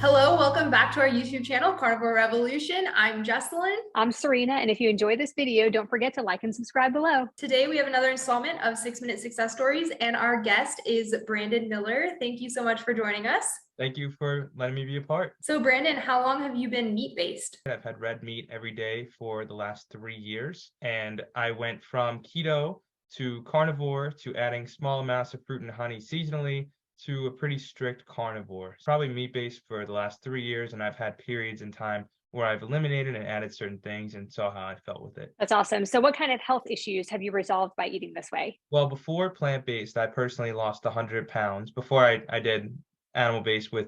Hello, welcome back to our YouTube channel, Carnivore Revolution. I'm Jesselyn. I'm Serena, and if you enjoy this video, don't forget to like and subscribe below. Today we have another installment of 6-Minute Success Stories, and our guest is Brandon Miller. Thank you so much for joining us. Thank you for letting me be a part. So Brandon, how long have you been meat-based? I've had red meat every day for the last 3 years, and I went from keto to carnivore to adding small amounts of fruit and honey seasonally to a pretty strict carnivore. Probably meat-based for the last 3 years, and I've had periods in time where I've eliminated and added certain things and saw how I felt with it. That's awesome. So what kind of health issues have you resolved by eating this way? Well, before plant-based, I personally lost 100 pounds. Before I did animal-based with,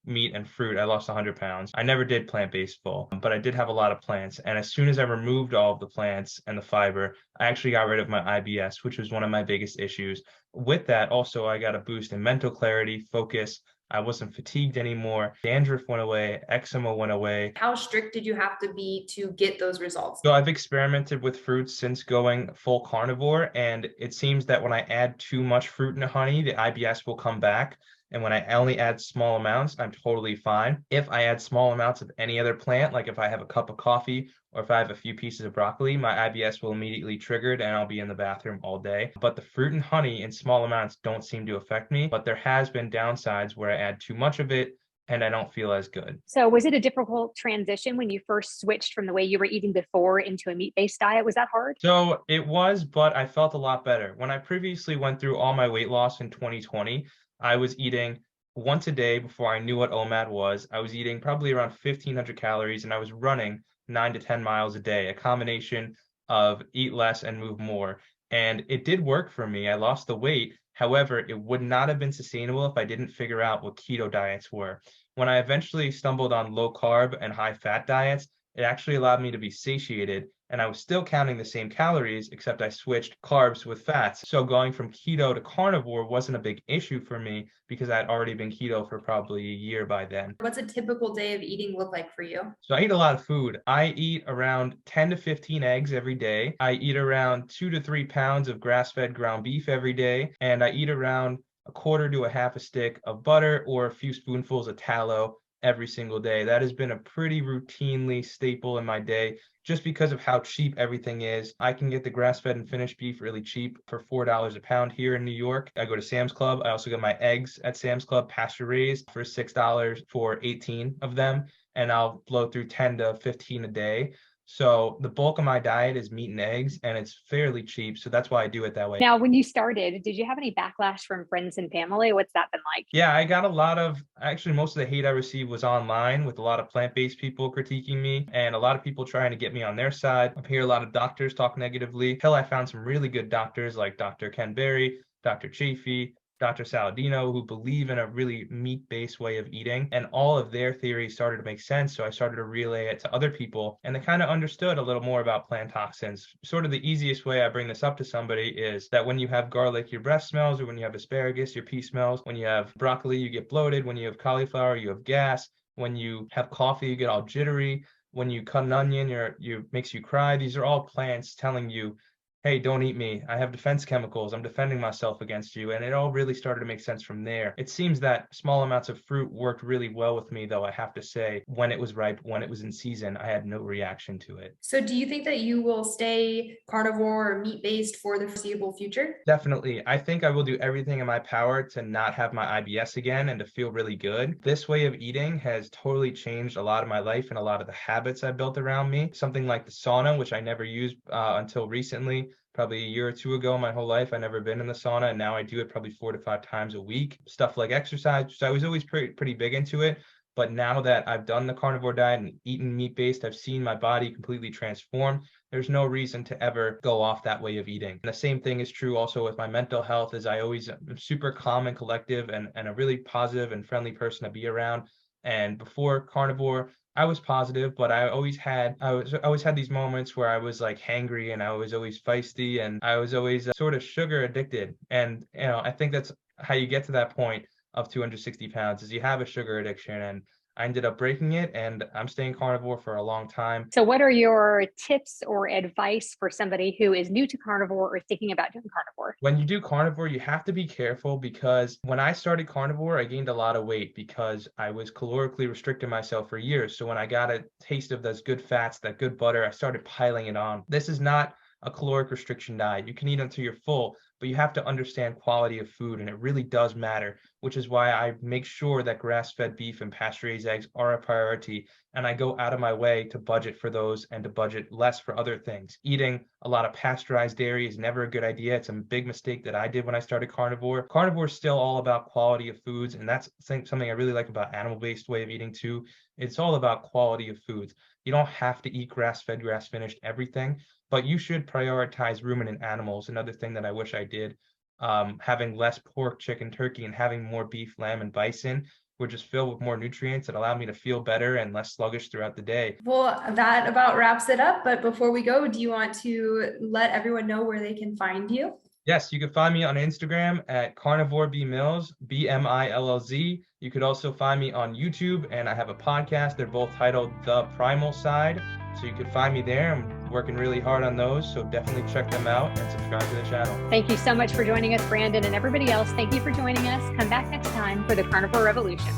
meat and fruit, I lost 100 pounds. I never did plant-based full, but I did have a lot of plants. And as soon as I removed all of the plants and the fiber, I actually got rid of my IBS, which was one of my biggest issues. With that, also, I got a boost in mental clarity, focus. I wasn't fatigued anymore. Dandruff went away. Eczema went away. How strict did you have to be to get those results? So I've experimented with fruits since going full carnivore, and it seems that when I add too much fruit and honey, the IBS will come back. And when I only add small amounts, I'm totally fine. If I add small amounts of any other plant, like if I have a cup of coffee or if I have a few pieces of broccoli, my IBS will immediately triggered and I'll be in the bathroom all day. But the fruit and honey in small amounts don't seem to affect me. But there has been downsides where I add too much of it and I don't feel as good. So was it a difficult transition when you first switched from the way you were eating before into a meat-based diet? Was that hard? So it was, but I felt a lot better. When I previously went through all my weight loss in 2020, I was eating once a day before I knew what OMAD was. I was eating probably around 1,500 calories and I was running 9 to 10 miles a day, a combination of eat less and move more. And it did work for me. I lost the weight. However, it would not have been sustainable if I didn't figure out what keto diets were. When I eventually stumbled on low carb and high fat diets, it actually allowed me to be satiated, and I was still counting the same calories, except I switched carbs with fats. So going from keto to carnivore wasn't a big issue for me because I had already been keto for probably a year by then. What's a typical day of eating look like for you? So I eat a lot of food. I eat around 10 to 15 eggs every day. I eat around 2 to 3 pounds of grass-fed ground beef every day, and I eat around a quarter to a half a stick of butter or a few spoonfuls of tallow every single day. That has been a pretty routinely staple in my day just because of how cheap everything is. I can get the grass-fed and finished beef really cheap for $4 a pound here in New York. I go to Sam's Club. I also get my eggs at Sam's Club, pasture raised, for $6 for 18 of them, and I'll blow through 10 to 15 a day. So the bulk of my diet is meat and eggs, and it's fairly cheap. So that's why I do it that way. Now, when you started, did you have any backlash from friends and family? What's that been like? Yeah, I got a lot of, actually, most of the hate I received was online with a lot of plant-based people critiquing me and a lot of people trying to get me on their side. I hear a lot of doctors talk negatively. Hell, I found some really good doctors like Dr. Ken Berry, Dr. Chafee, Dr. Saladino, who believe in a really meat-based way of eating, and all of their theories started to make sense. So I started to relay it to other people, and they kind of understood a little more about plant toxins. Sort of the easiest way I bring this up to somebody is that when you have garlic, your breath smells, or when you have asparagus, your pee smells. When you have broccoli, you get bloated. When you have cauliflower, you have gas. When you have coffee, you get all jittery. When you cut an onion, you makes you cry. These are all plants telling you, hey, don't eat me. I have defense chemicals. I'm defending myself against you. And it all really started to make sense from there. It seems that small amounts of fruit worked really well with me, though I have to say, when it was ripe, when it was in season, I had no reaction to it. So do you think that you will stay carnivore or meat-based for the foreseeable future? Definitely. I think I will do everything in my power to not have my IBS again and to feel really good. This way of eating has totally changed a lot of my life and a lot of the habits I built around me. Something like the sauna, which I never used until recently. Probably a year or two ago, my whole life, I never been in the sauna, and now I do it probably 4 to 5 times a week. Stuff like exercise, so I was always pretty big into it. But now that I've done the carnivore diet and eaten meat-based, I've seen my body completely transform. There's no reason to ever go off that way of eating. And the same thing is true also with my mental health, as I always am super calm and collective and a really positive and friendly person to be around. And before carnivore, I was positive, but I always had these moments where I was like hangry and I was always feisty and I was always sort of sugar addicted. And I think that's how you get to that point of 260 pounds is you have a sugar addiction. And I ended up breaking it, and I'm staying carnivore for a long time. So what are your tips or advice for somebody who is new to carnivore or thinking about doing carnivore? When you do carnivore, you have to be careful because when I started carnivore, I gained a lot of weight because I was calorically restricting myself for years. So when I got a taste of those good fats, that good butter, I started piling it on. This is not a caloric restriction diet. You can eat until you're full, but you have to understand quality of food, and it really does matter, which is why I make sure that grass-fed beef and pasture-raised eggs are a priority, and I go out of my way to budget for those and to budget less for other things. Eating a lot of pasteurized dairy is never a good idea. It's a big mistake that I did when I started carnivore. Carnivore is still all about quality of foods, and that's something I really like about animal-based way of eating too. It's all about quality of foods. You don't have to eat grass-fed, grass-finished everything, but you should prioritize ruminant animals. Another thing that I wish I did, having less pork, chicken, turkey, and having more beef, lamb, and bison were just filled with more nutrients that allow me to feel better and less sluggish throughout the day. Well, that about wraps it up. But before we go, do you want to let everyone know where they can find you? Yes, you can find me on Instagram at Carnivore B Mills, BMILLZ. You could also find me on YouTube, and I have a podcast. They're both titled The Primal Side. So you can find me there. I'm working really hard on those. So definitely check them out and subscribe to the channel. Thank you so much for joining us, Brandon, and everybody else. Thank you for joining us. Come back next time for the Carnivore Revolution.